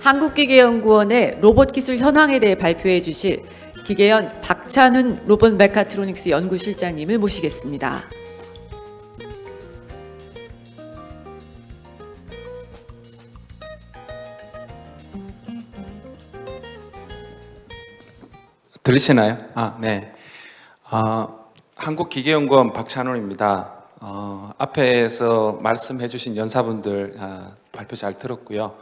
한국기계연구원의 로봇 기술 현황에 대해 발표해 주실 기계연 박찬훈 로봇 메카트로닉스 연구실장님을 모시겠습니다. 들리시나요? 네. 한국기계연구원 박찬훈입니다. 앞에서 말씀해 주신 연사분들 발표 잘 들었고요.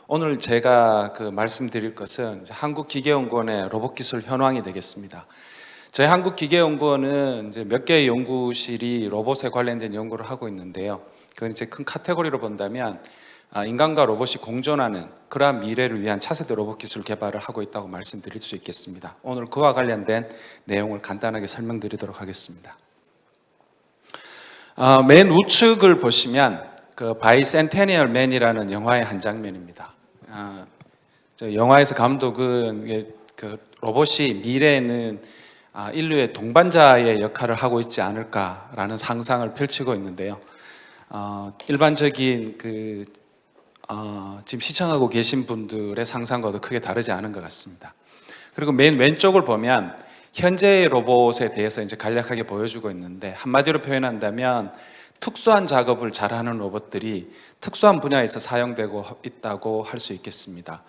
오늘 제가 말씀드릴 것은 한국기계연구원의 로봇기술 현황이 되겠습니다. 저희 한국기계연구원은 이제 몇 개의 연구실이 로봇에 관련된 연구를 하고 있는데요. 그건 이제 큰 카테고리로 본다면 인간과 로봇이 공존하는 그러한 미래를 위한 차세대 로봇 기술 개발을 하고 있다고 말씀드릴 수 있겠습니다. 오늘 그와 관련된 내용을 간단하게 설명드리도록 하겠습니다. 맨 우측을 보시면 바이센테니얼 맨이라는 영화의 한 장면입니다. 영화에서 감독은 로봇이 미래에는 인류의 동반자의 역할을 하고 있지 않을까라는 상상을 펼치고 있는데요. 일반적인 지금 시청하고 계신 분들의 상상과도 크게 다르지 않은 것 같습니다. 그리고 맨 왼쪽을 보면 현재의 로봇에 대해서 이제 간략하게 보여주고 있는데, 한마디로 표현한다면 특수한 작업을 잘하는 로봇들이 특수한 분야에서 사용되고 있다고 할 수 있겠습니다.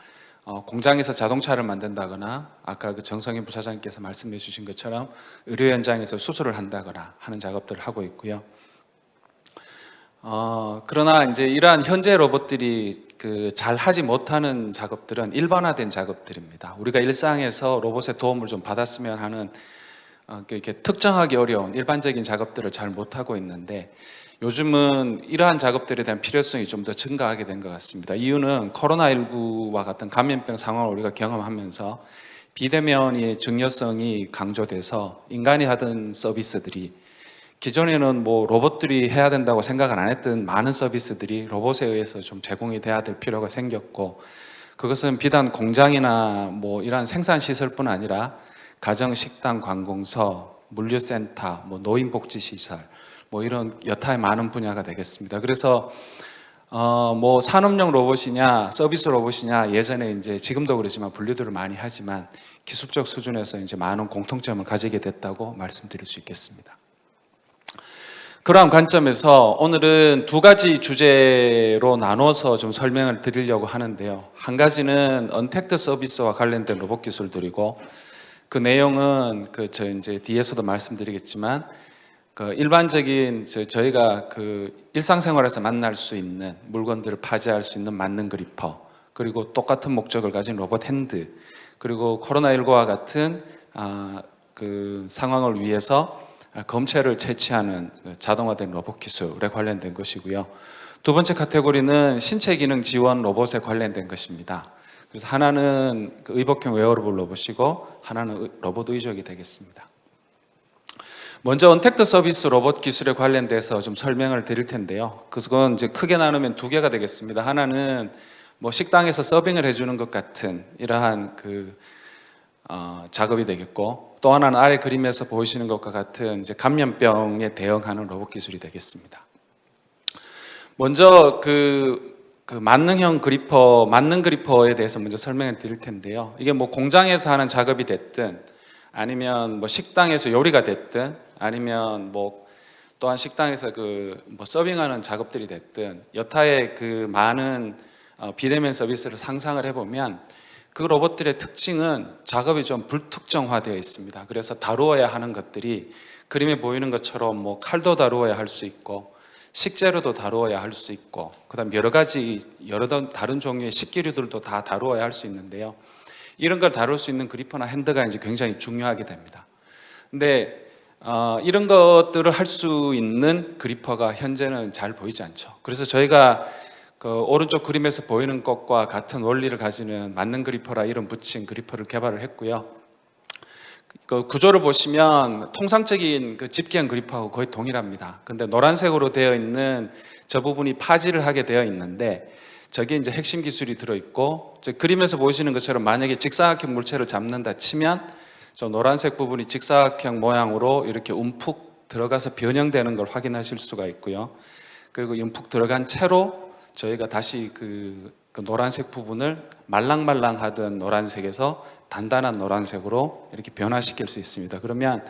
공장에서 자동차를 만든다거나, 아까 정성인 부사장님께서 말씀해 주신 것처럼 의료 현장에서 수술을 한다거나 하는 작업들을 하고 있고요. 그러나 이제 이러한 현재 로봇들이 잘 하지 못하는 작업들은 일반화된 작업들입니다. 우리가 일상에서 로봇의 도움을 좀 받았으면 하는 이렇게 특정하기 어려운 일반적인 작업들을 잘 못하고 있는데, 요즘은 이러한 작업들에 대한 필요성이 좀 더 증가하게 된 것 같습니다. 이유는 코로나19와 같은 감염병 상황을 우리가 경험하면서 비대면의 중요성이 강조돼서 인간이 하던 서비스들이, 기존에는 로봇들이 해야 된다고 생각을 안 했던 많은 서비스들이 로봇에 의해서 좀 제공이 돼야 될 필요가 생겼고, 그것은 비단 공장이나 이러한 생산 시설뿐 아니라 가정, 식당, 관공서, 물류센터, 노인복지시설, 이런 여타의 많은 분야가 되겠습니다. 그래서 산업용 로봇이냐 서비스 로봇이냐, 예전에 이제 지금도 그렇지만 분류들을 많이 하지만 기술적 수준에서 이제 많은 공통점을 가지게 됐다고 말씀드릴 수 있겠습니다. 그러한 관점에서 오늘은 두 가지 주제로 나눠서 좀 설명을 드리려고 하는데요. 한 가지는 언택트 서비스와 관련된 로봇 기술들이고, 그 내용은 저 이제 뒤에서도 말씀드리겠지만 일반적인 저희가 일상생활에서 만날 수 있는 물건들을 파지할 수 있는 만능 그리퍼, 그리고 똑같은 목적을 가진 로봇 핸드, 그리고 코로나19와 같은 상황을 위해서 검체를 채취하는 자동화된 로봇 기술에 관련된 것이고요. 두 번째 카테고리는 신체 기능 지원 로봇에 관련된 것입니다. 그래서 하나는 의복형 웨어러블 로봇이고, 하나는 로봇 의족이 되겠습니다. 먼저 언택트 서비스 로봇 기술에 관련돼서 좀 설명을 드릴 텐데요. 그건 이제 크게 나누면 두 개가 되겠습니다. 하나는 식당에서 서빙을 해주는 것 같은 이러한 작업이 되겠고, 또 하나는 아래 그림에서 보이시는 것과 같은 이제 감염병에 대응하는 로봇 기술이 되겠습니다. 먼저 만능 그리퍼에 대해서 먼저 설명을 드릴 텐데요. 이게 공장에서 하는 작업이 됐든, 아니면 식당에서 요리가 됐든, 아니면 또한 식당에서 서빙하는 작업들이 됐든, 여타의 많은 비대면 서비스를 상상을 해보면 그 로봇들의 특징은 작업이 좀 불특정화되어 있습니다. 그래서 다루어야 하는 것들이 그림에 보이는 것처럼 칼도 다루어야 할 수 있고, 식재료도 다루어야 할 수 있고, 그다음 여러 다른 종류의 식기류들도 다 다루어야 할 수 있는데요. 이런 걸 다룰 수 있는 그리퍼나 핸드가 이제 굉장히 중요하게 됩니다. 근데 이런 것들을 할 수 있는 그리퍼가 현재는 잘 보이지 않죠. 그래서 저희가 오른쪽 그림에서 보이는 것과 같은 원리를 가지는 만능 그리퍼라 이름 붙인 그리퍼를 개발을 했고요. 구조를 보시면 통상적인 집게형 그리퍼하고 거의 동일합니다. 근데 노란색으로 되어 있는 저 부분이 파지를 하게 되어 있는데, 저게 이제 핵심 기술이 들어있고, 그림에서 보시는 것처럼 만약에 직사각형 물체를 잡는다 치면 저 노란색 부분이 직사각형 모양으로 이렇게 움푹 들어가서 변형되는 걸 확인하실 수가 있고요. 그리고 움푹 들어간 채로 저희가 다시 그 노란색 부분을 말랑말랑하던 노란색에서 단단한 노란색으로 이렇게 변화시킬 수 있습니다. 그러면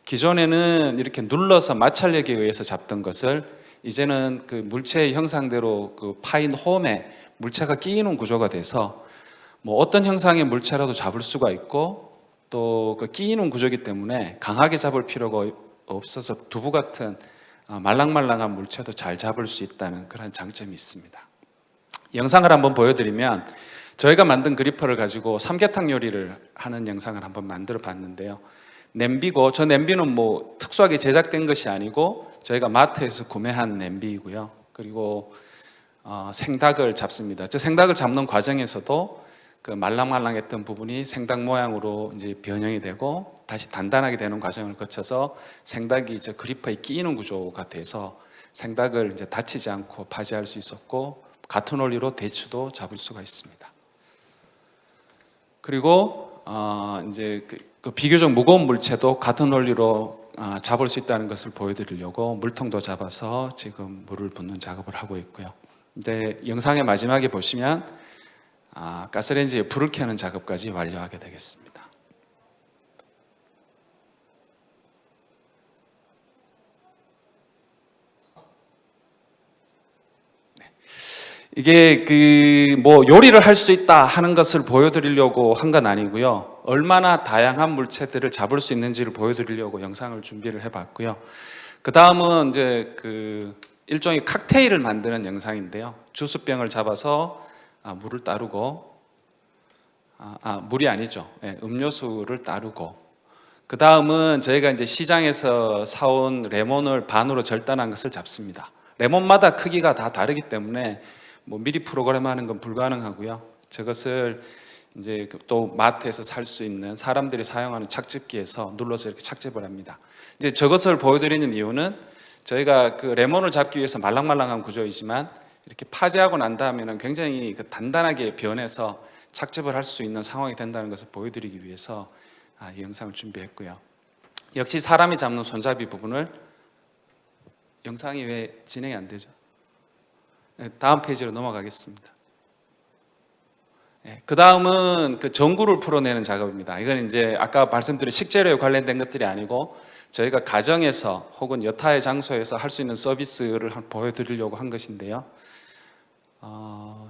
기존에는 이렇게 눌러서 마찰력에 의해서 잡던 것을 이제는 그 물체의 형상대로 그 파인 홈에 물체가 끼이는 구조가 돼서 뭐 어떤 형상의 물체라도 잡을 수가 있고 또 그 끼이는 구조이기 때문에 강하게 잡을 필요가 없어서 두부 같은 말랑말랑한 물체도 잘 잡을 수 있다는 그런 장점이 있습니다. 영상을 한번 보여드리면 저희가 만든 그리퍼를 가지고 삼계탕 요리를 하는 영상을 한번 만들어 봤는데요. 냄비고, 저 냄비는 뭐 특수하게 제작된 것이 아니고 저희가 마트에서 구매한 냄비이고요. 그리고 생닭을 잡습니다. 저 생닭을 잡는 과정에서도 그 말랑말랑했던 부분이 생닭 모양으로 이제 변형이 되고 다시 단단하게 되는 과정을 거쳐서 생닭이 저 그리퍼에 끼이는 구조가 돼서 생닭을 이제 다치지 않고 파지할 수 있었고 같은 원리로 대추도 잡을 수가 있습니다. 그리고 이제 그 비교적 무거운 물체도 같은 원리로 잡을 수 있다는 것을 보여드리려고 물통도 잡아서 지금 물을 붓는 작업을 하고 있고요. 근데 영상의 마지막에 보시면 가스레인지에 불을 켜는 작업까지 완료하게 되겠습니다. 이게 그 뭐 요리를 할 수 있다 하는 것을 보여드리려고 한 건 아니고요. 얼마나 다양한 물체들을 잡을 수 있는지를 보여드리려고 영상을 준비를 해봤고요. 그 다음은 이제 그 일종의 칵테일을 만드는 영상인데요. 주스병을 잡아서 물을 따르고 물이 아니죠. 네, 음료수를 따르고 그 다음은 저희가 이제 시장에서 사온 레몬을 반으로 절단한 것을 잡습니다. 레몬마다 크기가 다 다르기 때문에 뭐 미리 프로그램하는 건 불가능하고요. 저것을 이제 또 마트에서 살 수 있는 사람들이 사용하는 착즙기에서 눌러서 이렇게 착즙을 합니다. 이제 저것을 보여드리는 이유는 저희가 그 레몬을 잡기 위해서 말랑말랑한 구조이지만 이렇게 파지하고 난 다음에는 굉장히 그 단단하게 변해서 착즙을 할 수 있는 상황이 된다는 것을 보여드리기 위해서 이 영상을 준비했고요. 역시 사람이 잡는 손잡이 부분을 영상이 왜 진행이 안 되죠? 다음 페이지로 넘어가겠습니다. 그 다음은 그 전구를 풀어내는 작업입니다. 이건 이제 아까 말씀드린 식재료에 관련된 것들이 아니고 저희가 가정에서 혹은 여타의 장소에서 할 수 있는 서비스를 보여드리려고 한 것인데요.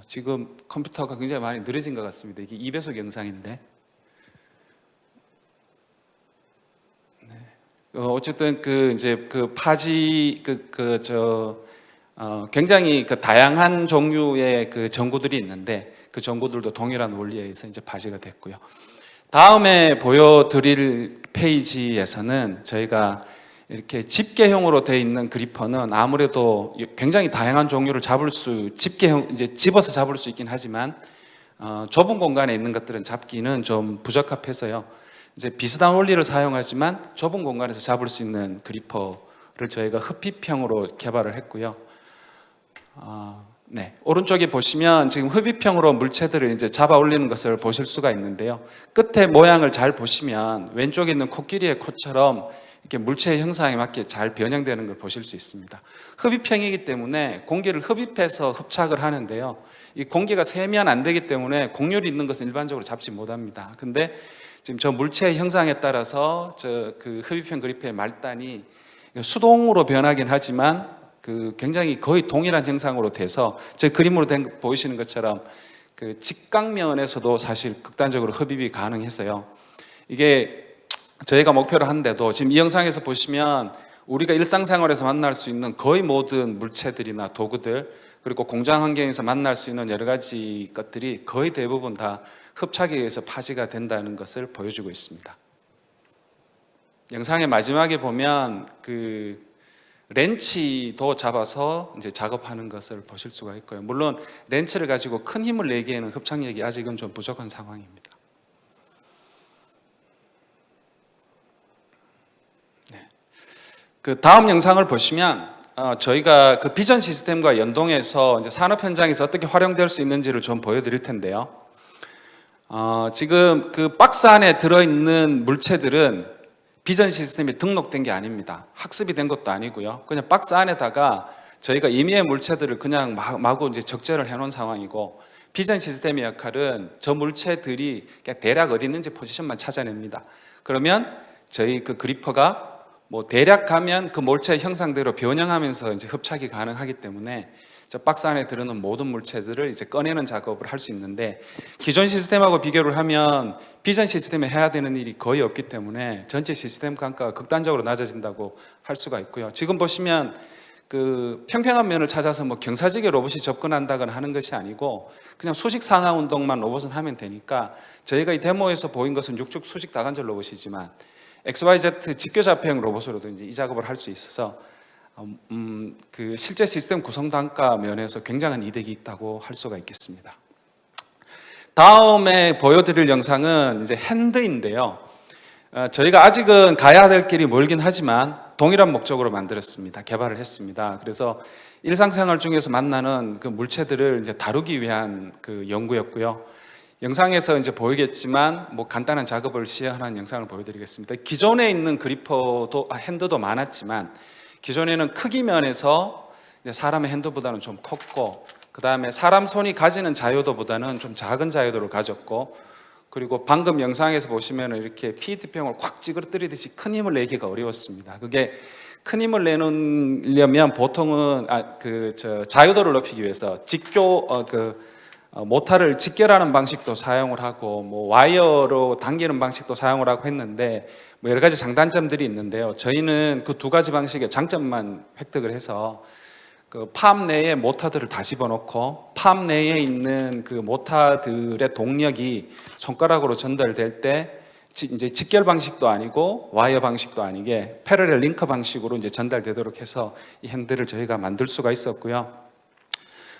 지금 컴퓨터가 굉장히 많이 느려진 것 같습니다. 이게 2배속 영상인데. 어쨌든 그 이제 그 파지 굉장히 그 다양한 종류의 그 전구들이 있는데 그 전구들도 동일한 원리에 의해서 이제 파지가 됐고요. 다음에 보여드릴 페이지에서는 저희가 이렇게 집게형으로 되어 있는 그리퍼는 아무래도 굉장히 다양한 종류를 잡을 수 집게형 이제 집어서 잡을 수 있긴 하지만 좁은 공간에 있는 것들은 잡기는 좀 부적합해서요. 이제 비슷한 원리를 사용하지만 좁은 공간에서 잡을 수 있는 그리퍼를 저희가 흡입형으로 개발을 했고요. 네, 오른쪽에 보시면 지금 흡입형으로 물체들을 이제 잡아 올리는 것을 보실 수가 있는데요. 끝에 모양을 잘 보시면 왼쪽에 있는 코끼리의 코처럼 이렇게 물체의 형상에 맞게 잘 변형되는 걸 보실 수 있습니다. 흡입형이기 때문에 공기를 흡입해서 흡착을 하는데요. 이 공기가 새면 안 되기 때문에 곡률이 있는 것은 일반적으로 잡지 못합니다. 근데 지금 저 물체의 형상에 따라서 저 그 흡입형 그리퍼의 말단이 수동으로 변하긴 하지만 그 굉장히 거의 동일한 형상으로 돼서 저 그림으로 된 거 보이시는 것처럼 그 직각면에서도 사실 극단적으로 흡입이 가능해서요. 이게 저희가 목표를 하는데도 지금 이 영상에서 보시면 우리가 일상생활에서 만날 수 있는 거의 모든 물체들이나 도구들 그리고 공장 환경에서 만날 수 있는 여러 가지 것들이 거의 대부분 다 흡착에 의해서 파지가 된다는 것을 보여주고 있습니다. 영상의 마지막에 보면 그 렌치도 잡아서 이제 작업하는 것을 보실 수가 있고요. 물론 렌치를 가지고 큰 힘을 내기에는 흡착력이 아직은 좀 부족한 상황입니다. 네. 그 다음 영상을 보시면 저희가 그 비전 시스템과 연동해서 이제 산업 현장에서 어떻게 활용될 수 있는지를 좀 보여드릴 텐데요. 지금 그 박스 안에 들어있는 물체들은 비전 시스템에 등록된 게 아닙니다. 학습이 된 것도 아니고요. 그냥 박스 안에다가 저희가 임의의 물체들을 그냥 마구 이제 적재를 해놓은 상황이고 비전 시스템의 역할은 저 물체들이 그냥 대략 어디 있는지 포지션만 찾아냅니다. 그러면 저희 그 그리퍼가 뭐 대략 가면 그 물체의 형상대로 변형하면서 이제 흡착이 가능하기 때문에 저 박스 안에 들어있는 모든 물체들을 이제 꺼내는 작업을 할 수 있는데, 기존 시스템하고 비교를 하면 비전 시스템에 해야 되는 일이 거의 없기 때문에 전체 시스템 단가가 극단적으로 낮아진다고 할 수가 있고요. 지금 보시면 그 평평한 면을 찾아서 뭐 경사지게 로봇이 접근한다거나 하는 것이 아니고 그냥 수직 상하 운동만 로봇은 하면 되니까, 저희가 이 데모에서 보인 것은 육축 수직 다관절 로봇이지만 XYZ 직교잡이형 로봇으로도 이제 이 작업을 할 수 있어서 그 실제 시스템 구성 단가 면에서 굉장한 이득이 있다고 할 수가 있겠습니다. 다음에 보여드릴 영상은 이제 핸드인데요. 저희가 아직은 가야 될 길이 멀긴 하지만 동일한 목적으로 만들었습니다. 개발을 했습니다. 그래서 일상생활 중에서 만나는 그 물체들을 이제 다루기 위한 그 연구였고요. 영상에서 이제 보이겠지만 뭐 간단한 작업을 시연한 영상을 보여드리겠습니다. 기존에 있는 그리퍼도 핸드도 많았지만 기존에는 크기 면에서 사람의 핸드보다는 좀 컸고, 그 다음에 사람 손이 가지는 자유도보다는 좀 작은 자유도를 가졌고, 그리고 방금 영상에서 보시면 이렇게 PET병을 꽉 찌그러뜨리듯이 큰 힘을 내기가 어려웠습니다. 그게 큰 힘을 내려면 보통은 자유도를 높이기 위해서 모타를 직결하는 방식도 사용을 하고 뭐 와이어로 당기는 방식도 사용을 하고 했는데 뭐 여러 가지 장단점들이 있는데요. 저희는 그 두 가지 방식의 장점만 획득을 해서 그 팜 내에 모타들을 다 집어넣고 팜 내에 있는 그 모타들의 동력이 손가락으로 전달될 때 이제 직결 방식도 아니고 와이어 방식도 아니게 패러렐 링크 방식으로 이제 전달되도록 해서 이 핸들을 저희가 만들 수가 있었고요.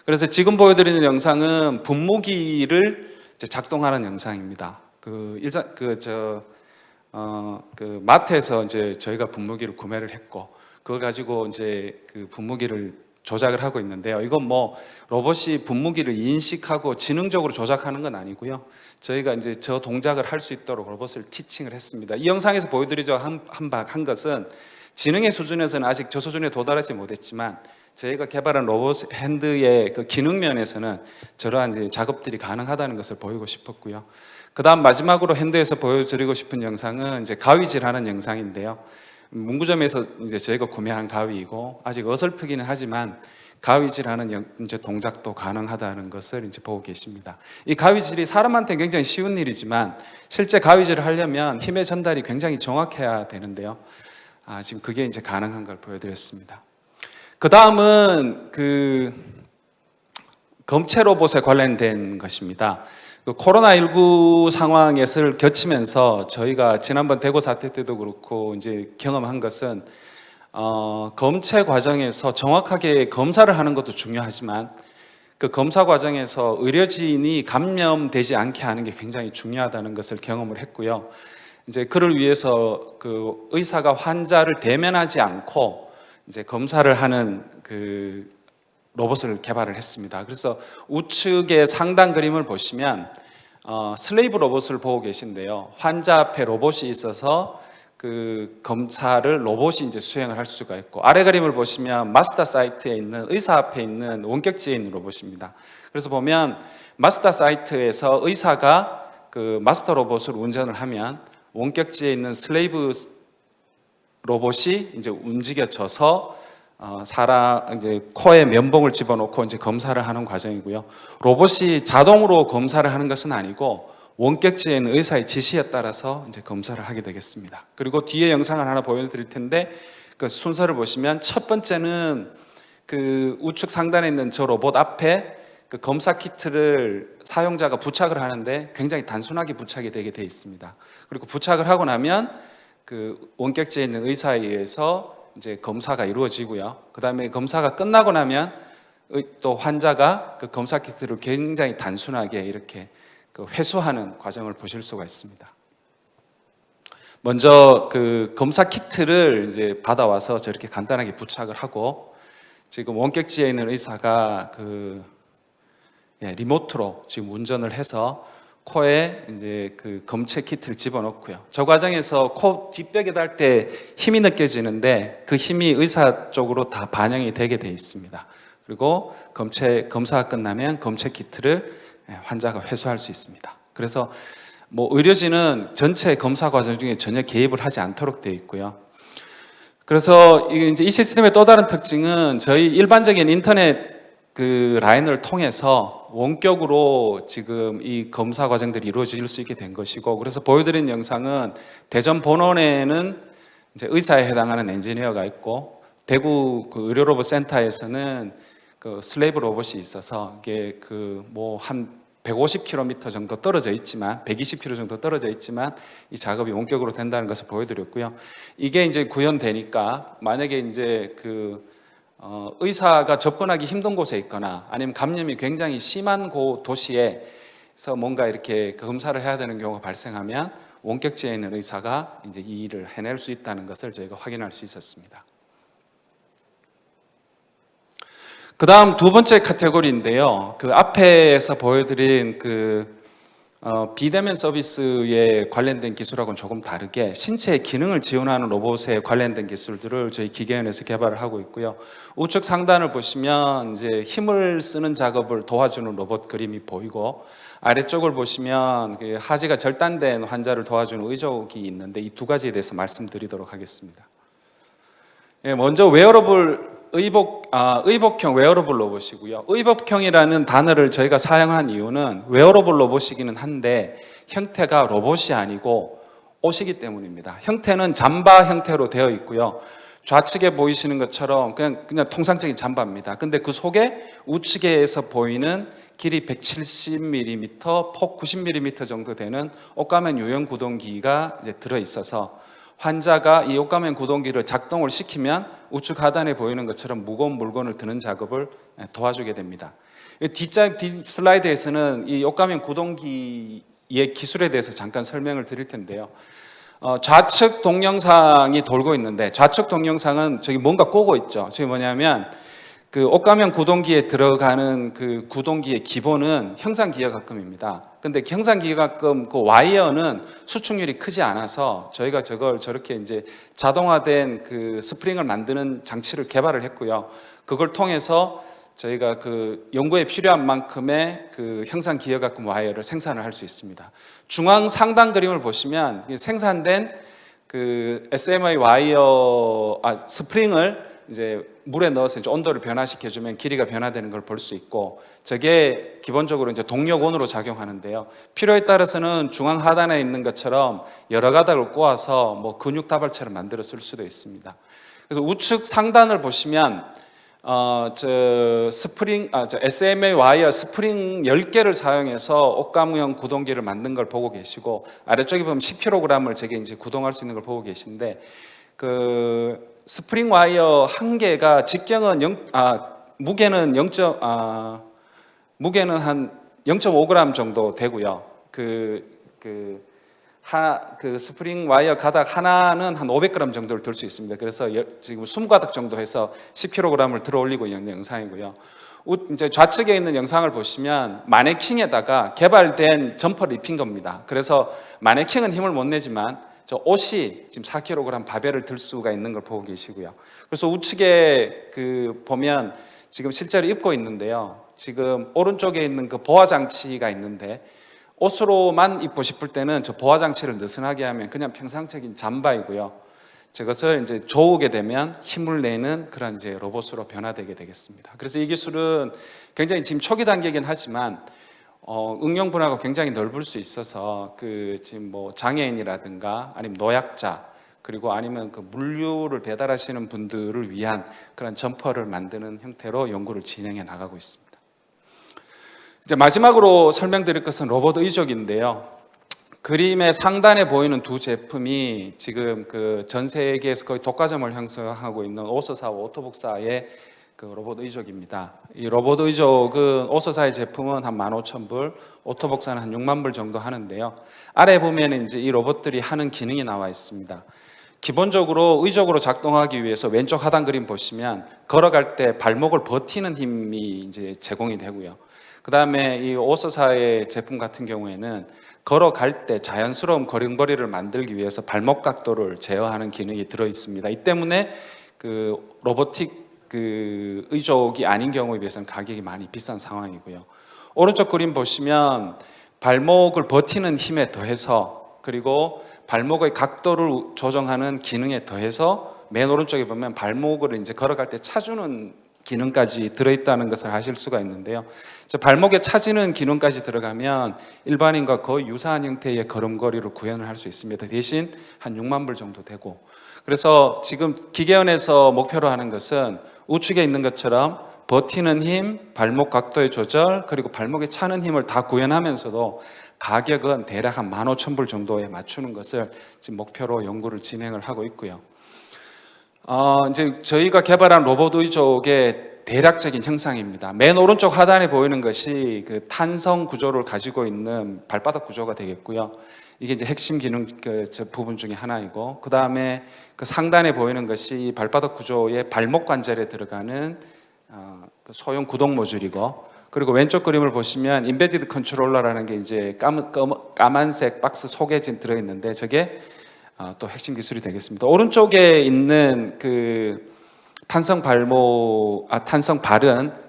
그래서 지금 보여드리는 영상은 분무기를 작동하는 영상입니다. 마트에서 이제 저희가 분무기를 구매를 했고 그걸 가지고 이제 그 분무기를 조작을 하고 있는데요. 이건 뭐 로봇이 분무기를 인식하고 지능적으로 조작하는 건 아니고요. 저희가 이제 저 동작을 할 수 있도록 로봇을 티칭을 했습니다. 이 영상에서 보여드리죠 한 것은 지능의 수준에서는 아직 저 수준에 도달하지 못했지만 저희가 개발한 로봇 핸드의 그 기능 면에서는 저러한 이제 작업들이 가능하다는 것을 보이고 싶었고요. 그 다음 마지막으로 핸드에서 보여드리고 싶은 영상은 이제 가위질하는 영상인데요. 문구점에서 이제 저희가 구매한 가위이고 아직 어설프기는 하지만 가위질하는 이제 동작도 가능하다는 것을 이제 보고 계십니다. 이 가위질이 사람한테 굉장히 쉬운 일이지만 실제 가위질을 하려면 힘의 전달이 굉장히 정확해야 되는데요. 지금 그게 이제 가능한 걸 보여드렸습니다. 그 다음은 그 검체 로봇에 관련된 것입니다. 그 코로나19 상황에서 겹치면서 저희가 지난번 대구 사태 때도 그렇고 이제 경험한 것은 검체 과정에서 정확하게 검사를 하는 것도 중요하지만 그 검사 과정에서 의료진이 감염되지 않게 하는 게 굉장히 중요하다는 것을 경험을 했고요. 이제 그를 위해서 그 의사가 환자를 대면하지 않고 이제 검사를 하는 그 로봇을 개발을 했습니다. 그래서 우측의 상단 그림을 보시면 슬레이브 로봇을 보고 계신데요. 환자 앞에 로봇이 있어서 그 검사를 로봇이 이제 수행을 할 수가 있고, 아래 그림을 보시면 마스터 사이트에 있는 의사 앞에 있는 원격지에 있는 로봇입니다. 그래서 보면 마스터 사이트에서 의사가 그 마스터 로봇을 운전을 하면 원격지에 있는 슬레이브 로봇이 이제 움직여져서 사람 이제 코에 면봉을 집어넣고 이제 검사를 하는 과정이고요. 로봇이 자동으로 검사를 하는 것은 아니고 원격지에 있는 의사의 지시에 따라서 이제 검사를 하게 되겠습니다. 그리고 뒤에 영상을 하나 보여드릴 텐데 그 순서를 보시면 첫 번째는 그 우측 상단에 있는 저 로봇 앞에 그 검사 키트를 사용자가 부착을 하는데 굉장히 단순하게 부착이 되게 돼 있습니다. 그리고 부착을 하고 나면 그 원격지에 있는 의사에 의해서 이제 검사가 이루어지고요. 그 다음에 검사가 끝나고 나면 또 환자가 그 검사 키트를 굉장히 단순하게 이렇게 그 회수하는 과정을 보실 수가 있습니다. 먼저 그 검사 키트를 이제 받아와서 저렇게 간단하게 부착을 하고 지금 원격지에 있는 의사가 그 리모트로 지금 운전을 해서 코에 이제 그 검체 키트를 집어넣고요. 저 과정에서 코 뒷벽에 달 때 힘이 느껴지는데 그 힘이 의사 쪽으로 다 반영이 되게 돼 있습니다. 그리고 검사가 끝나면 검체 키트를 환자가 회수할 수 있습니다. 그래서 뭐 의료진은 전체 검사 과정 중에 전혀 개입을 하지 않도록 되어 있고요. 그래서 이제 이 시스템의 또 다른 특징은 저희 일반적인 인터넷 그 라인을 통해서 원격으로 지금 이 검사 과정들이 이루어질 수 있게 된 것이고, 그래서 보여드린 영상은 대전 본원에는 이제 의사에 해당하는 엔지니어가 있고, 대구 그 의료로봇 센터에서는 그 슬레이브 로봇이 있어서 이게 그 뭐 한 150km 정도 떨어져 있지만, 120km 정도 떨어져 있지만 이 작업이 원격으로 된다는 것을 보여드렸고요. 이게 이제 구현되니까 만약에 이제 그 의사가 접근하기 힘든 곳에 있거나 아니면 감염이 굉장히 심한 도시에서 뭔가 이렇게 검사를 해야 되는 경우가 발생하면 원격지에 있는 의사가 이제 이 일을 해낼 수 있다는 것을 저희가 확인할 수 있었습니다. 그 다음 두 번째 카테고리인데요. 그 앞에서 보여드린 그 비대면 서비스에 관련된 기술하고는 조금 다르게 신체의 기능을 지원하는 로봇에 관련된 기술들을 저희 기계연에서 개발을 하고 있고요. 우측 상단을 보시면 이제 힘을 쓰는 작업을 도와주는 로봇 그림이 보이고, 아래쪽을 보시면 그 하지가 절단된 환자를 도와주는 의족이 있는데 이 두 가지에 대해서 말씀드리도록 하겠습니다. 먼저 웨어러블 의복형 웨어러블 로봇이고요. 의복형이라는 단어를 저희가 사용한 이유는 웨어러블 로봇이기는 한데 형태가 로봇이 아니고 옷이기 때문입니다. 형태는 잠바 형태로 되어 있고요. 좌측에 보이시는 것처럼 그냥 통상적인 잠바입니다. 근데 그 속에 우측에서 보이는 길이 170mm, 폭 90mm 정도 되는 옷가면 유형 구동기가 이제 들어 있어서 환자가 이 옷가면 구동기를 작동을 시키면 우측 하단에 보이는 것처럼 무거운 물건을 드는 작업을 도와주게 됩니다. 뒷 슬라이드에서는 이 옷가면 구동기의 기술에 대해서 잠깐 설명을 드릴 텐데요. 좌측 동영상이 돌고 있는데, 좌측 동영상은 저기 뭔가 꼬고 있죠. 저기 뭐냐면 그 옷가면 구동기에 들어가는 그 구동기의 기본은 형상기하급입니다. 근데 형상기하급 그 와이어는 수축률이 크지 않아서 저희가 저걸 저렇게 이제 자동화된 그 스프링을 만드는 장치를 개발을 했고요. 그걸 통해서 저희가 그 연구에 필요한 만큼의 그 형상기하급 와이어를 생산을 할 수 있습니다. 중앙 상단 그림을 보시면 생산된 그 SMA 와이어 스프링을 이제 물에 넣어서 이제 온도를 변화시켜주면 길이가 변화되는 걸 볼 수 있고, 저게 기본적으로 이제 동력원으로 작용하는데요. 필요에 따라서는 중앙 하단에 있는 것처럼 여러 가닥을 꼬아서 뭐 근육 다발체를 만들어 쓸 수도 있습니다. 그래서 우측 상단을 보시면 SMA 와이어 스프링 10개를 사용해서 옷가무형 구동기를 만든 걸 보고 계시고, 아래쪽에 보면 10kg을 저게 이제 구동할 수 있는 걸 보고 계신데, 그 스프링 와이어 한 개가 직경은 무게는 한 0.5g 정도 되고요. 그 스프링 와이어 가닥 하나는 한 500g 정도를 들 수 있습니다. 그래서 지금 20가닥 정도 해서 10kg을 들어 올리고 있는 영상이고요. 이제 좌측에 있는 영상을 보시면 마네킹에다가 개발된 점퍼를 입힌 겁니다. 그래서 마네킹은 힘을 못 내지만 저 옷이 지금 4kg 바벨을 들 수가 있는 걸 보고 계시고요. 그래서 우측에 그 보면 지금 실제로 입고 있는데요. 지금 오른쪽에 있는 그 보아 장치가 있는데, 옷으로만 입고 싶을 때는 저 보아 장치를 느슨하게 하면 그냥 평상적인 잠바이고요. 저것을 이제 조우게 되면 힘을 내는 그런 이제 로봇으로 변화되게 되겠습니다. 그래서 이 기술은 굉장히 지금 초기 단계이긴 하지만 응용 분야가 굉장히 넓을 수 있어서 그 지금 뭐 장애인이라든가 아니면 노약자, 그리고 아니면 그 물류를 배달하시는 분들을 위한 그런 점퍼를 만드는 형태로 연구를 진행해 나가고 있습니다. 이제 마지막으로 설명드릴 것은 로봇 의족인데요. 그림의 상단에 보이는 두 제품이 지금 그 전 세계에서 거의 독과점을 형성하고 있는 오소사와 오토복사의 그 로봇 의족입니다. 이 로봇 의족은 오소사의 제품은 한 15,000불, 오토복사는 한 6만 불 정도 하는데요. 아래 보면 이제 이 로봇들이 하는 기능이 나와 있습니다. 기본적으로 의족으로 작동하기 위해서 왼쪽 하단 그림 보시면 걸어갈 때 발목을 버티는 힘이 이제 제공이 되고요. 그 다음에 이 오소사의 제품 같은 경우에는 걸어갈 때 자연스러운 걸음걸이를 만들기 위해서 발목 각도를 제어하는 기능이 들어 있습니다. 이 때문에 그 로보틱 그 의족이 아닌 경우에 비해서는 가격이 많이 비싼 상황이고요. 오른쪽 그림 보시면 발목을 버티는 힘에 더해서 그리고 발목의 각도를 조정하는 기능에 더해서 맨 오른쪽에 보면 발목을 이제 걸어갈 때 차주는 기능까지 들어있다는 것을 아실 수가 있는데요. 발목에 차지는 기능까지 들어가면 일반인과 거의 유사한 형태의 걸음걸이로 구현을 할 수 있습니다. 대신 한 6만 불 정도 되고, 그래서 지금 기계원에서 목표로 하는 것은 우측에 있는 것처럼 버티는 힘, 발목 각도의 조절, 그리고 발목에 차는 힘을 다 구현하면서도 가격은 대략 한 15,000불 정도에 맞추는 것을 지금 목표로 연구를 진행을 하고 있고요. 이제 저희가 개발한 로봇 의족의 대략적인 형상입니다. 맨 오른쪽 하단에 보이는 것이 그 탄성 구조를 가지고 있는 발바닥 구조가 되겠고요. 이게 이제 핵심 기능 부분 중에 하나이고, 그 다음에 그 상단에 보이는 것이 발바닥 구조의 발목 관절에 들어가는 그 소형 구동 모듈이고, 그리고 왼쪽 그림을 보시면 인베디드 컨트롤러라는 게 이제 까만색 박스 속에 지금 들어있는데 저게 또 핵심 기술이 되겠습니다. 오른쪽에 있는 그 탄성 발은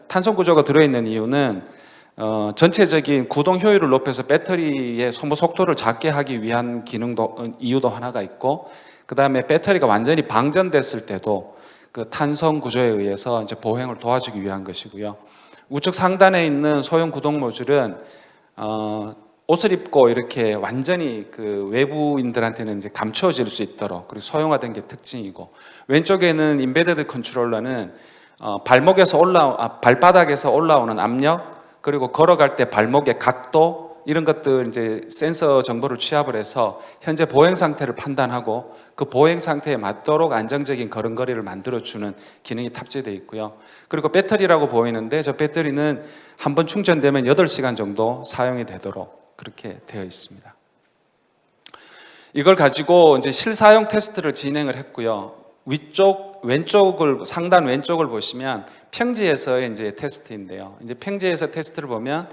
탄성 구조가 들어있는 이유는 전체적인 구동 효율을 높여서 배터리의 소모 속도를 작게 하기 위한 이유도 하나가 있고, 그 다음에 배터리가 완전히 방전됐을 때도 그 탄성 구조에 의해서 이제 보행을 도와주기 위한 것이고요. 우측 상단에 있는 소형 구동 모듈은 옷을 입고 이렇게 완전히 그 외부인들한테는 이제 감춰질 수 있도록 그리고 소형화된 게 특징이고, 왼쪽에는 인베디드 컨트롤러는 발바닥에서 올라오는 압력, 그리고 걸어갈 때 발목의 각도, 이런 것들 이제 센서 정보를 취합을 해서 현재 보행 상태를 판단하고 그 보행 상태에 맞도록 안정적인 걸음걸이를 만들어주는 기능이 탑재되어 있고요. 그리고 배터리라고 보이는데 저 배터리는 한번 충전되면 8시간 정도 사용이 되도록 그렇게 되어 있습니다. 이걸 가지고 이제 실사용 테스트를 진행을 했고요. 상단 왼쪽을 보시면 평지에서의 이제 테스트인데요. 이제 평지에서 테스트를 보면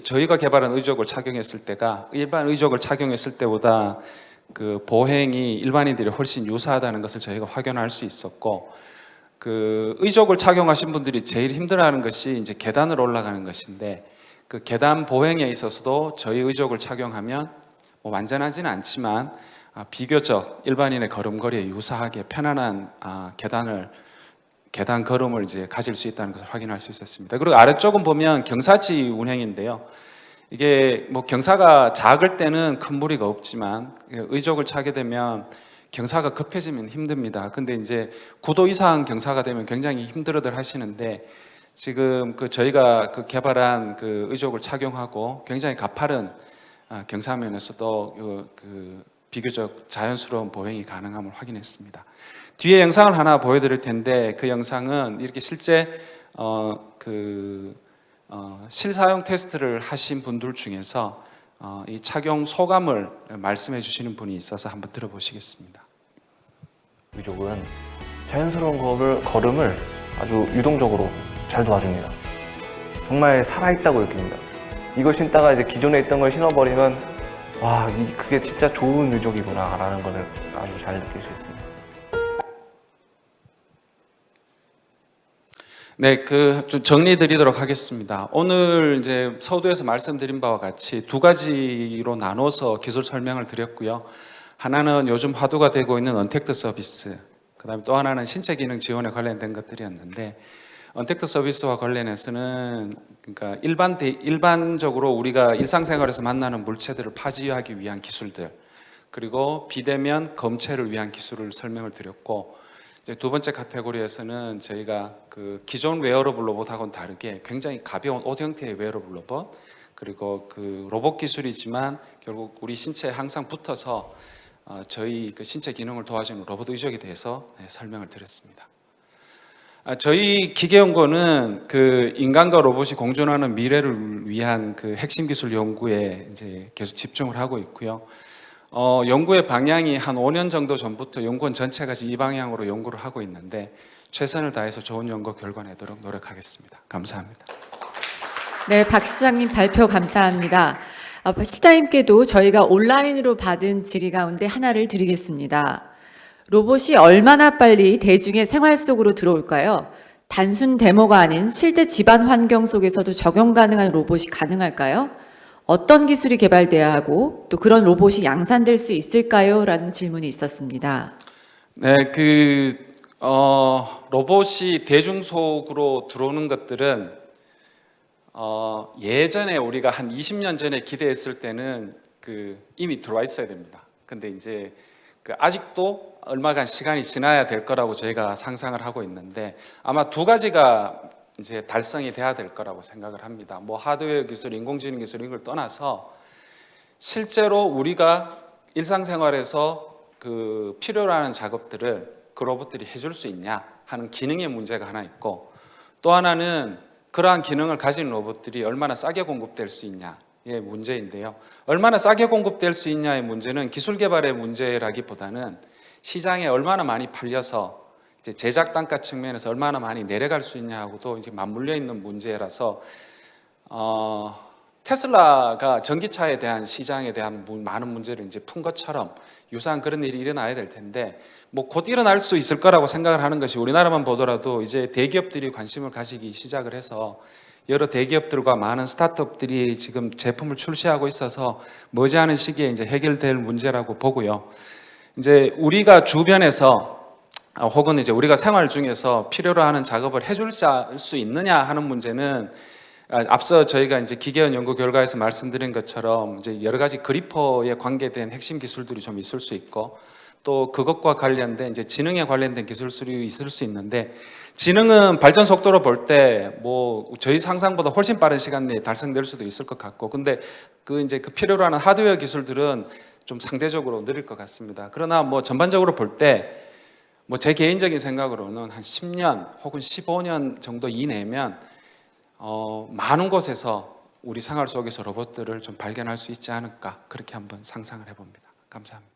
저희가 개발한 의족을 착용했을 때가 일반 의족을 착용했을 때보다 그 보행이 일반인들이 훨씬 유사하다는 것을 저희가 확인할 수 있었고, 그 의족을 착용하신 분들이 제일 힘들어하는 것이 이제 계단을 올라가는 것인데, 그 계단 보행에 있어서도 저희 의족을 착용하면 뭐 완전하지는 않지만 비교적 일반인의 걸음걸이에 유사하게 편안한 계단 걸음을 이제 가질 수 있다는 것을 확인할 수 있었습니다. 그리고 아래쪽은 보면 경사지 운행인데요. 이게 뭐 경사가 작을 때는 큰 무리가 없지만 의족을 차게 되면 경사가 급해지면 힘듭니다. 근데 이제 9도 이상 경사가 되면 굉장히 힘들어들 하시는데, 지금 저희가 개발한 그 의족을 착용하고 굉장히 가파른 경사면에서도 비교적 자연스러운 보행이 가능함을 확인했습니다. 뒤에 영상을 하나 보여드릴 텐데, 그 영상은 이렇게 실제 실사용 테스트를 하신 분들 중에서 이 착용 소감을 말씀해 주시는 분이 있어서 한번 들어보시겠습니다. 의족은 자연스러운 걸음을 아주 유동적으로 잘 도와줍니다. 정말 살아있다고 느낍니다. 이걸 신다가 이제 기존에 있던 걸 신어버리면 와, 그게 진짜 좋은 의족이구나 라는 걸 아주 잘 느낄 수 있습니다. 네, 좀 정리 드리도록 하겠습니다. 오늘 이제 서두에서 말씀드린 바와 같이 두 가지로 나눠서 기술 설명을 드렸고요. 하나는 요즘 화두가 되고 있는 언택트 서비스, 그 다음에 또 하나는 신체 기능 지원에 관련된 것들이었는데, 언택트 서비스와 관련해서는 그러니까 일반적으로 우리가 일상생활에서 만나는 물체들을 파지하기 위한 기술들, 그리고 비대면 검체를 위한 기술을 설명을 드렸고, 이제 두 번째 카테고리에서는 저희가 그 기존 웨어러블 로봇하고는 다르게 굉장히 가벼운 옷 형태의 웨어러블 로봇, 그리고 그 로봇 기술이지만 결국 우리 신체에 항상 붙어서 저희 그 신체 기능을 도와주는 로봇 의족에 대해서 설명을 드렸습니다. 저희 기계연구원은 그 인간과 로봇이 공존하는 미래를 위한 그 핵심 기술 연구에 이제 계속 집중을 하고 있고요. 연구의 방향이 한 5년 정도 전부터 연구원 전체가 지금 이 방향으로 연구를 하고 있는데, 최선을 다해서 좋은 연구 결과 내도록 노력하겠습니다. 감사합니다. 네, 박 시장님 발표 감사합니다. 시장님께도 저희가 온라인으로 받은 질의 가운데 하나를 드리겠습니다. 로봇이 얼마나 빨리 대중의 생활 속으로 들어올까요? 단순 데모가 아닌 실제 집안 환경 속에서도 적용 가능한 로봇이 가능할까요? 어떤 기술이 개발돼야 하고 또 그런 로봇이 양산될 수 있을까요? 라는 질문이 있었습니다. 네, 로봇이 대중속으로 들어오는 것들은 예전에 우리가 한 20년 전에 기대했을 때는 이미 들어와 있어야 됩니다. 근데 이제 아직도 얼마간 시간이 지나야 될 거라고 저희가 상상을 하고 있는데 아마 두 가지가 이제 달성이 돼야 될 거라고 생각을 합니다. 뭐 하드웨어 기술, 인공지능 기술 이걸 떠나서 실제로 우리가 일상생활에서 필요로 하는 작업들을 그 로봇들이 해줄 수 있냐 하는 기능의 문제가 하나 있고, 또 하나는 그러한 기능을 가진 로봇들이 얼마나 싸게 공급될 수 있냐의 문제인데요. 얼마나 싸게 공급될 수 있냐의 문제는 기술 개발의 문제라기보다는 시장에 얼마나 많이 팔려서 이제 제작 단가 측면에서 얼마나 많이 내려갈 수 있냐하고도 이제 맞물려 있는 문제라서 테슬라가 전기차에 대한 시장에 대한 많은 문제를 이제 푼 것처럼 유사한 그런 일이 일어나야 될 텐데 뭐 곧 일어날 수 있을 거라고 생각을 하는 것이, 우리나라만 보더라도 이제 대기업들이 관심을 가지기 시작을 해서 여러 대기업들과 많은 스타트업들이 지금 제품을 출시하고 있어서 머지않은 시기에 이제 해결될 문제라고 보고요. 이제 우리가 주변에서 혹은 이제 우리가 생활 중에서 필요로 하는 작업을 해줄 수 있느냐 하는 문제는 앞서 저희가 이제 기계원 연구 결과에서 말씀드린 것처럼 이제 여러 가지 그리퍼에 관계된 핵심 기술들이 좀 있을 수 있고, 또 그것과 관련된 이제 지능에 관련된 기술들이 있을 수 있는데, 지능은 발전 속도로 볼 때 뭐 저희 상상보다 훨씬 빠른 시간 내에 달성될 수도 있을 것 같고, 근데 이제 필요로 하는 하드웨어 기술들은 좀 상대적으로 느릴 것 같습니다. 그러나 뭐 전반적으로 볼 때 뭐 제 개인적인 생각으로는 한 10년 혹은 15년 정도 이내면 많은 곳에서 우리 생활 속에서 로봇들을 좀 발견할 수 있지 않을까, 그렇게 한번 상상을 해봅니다. 감사합니다.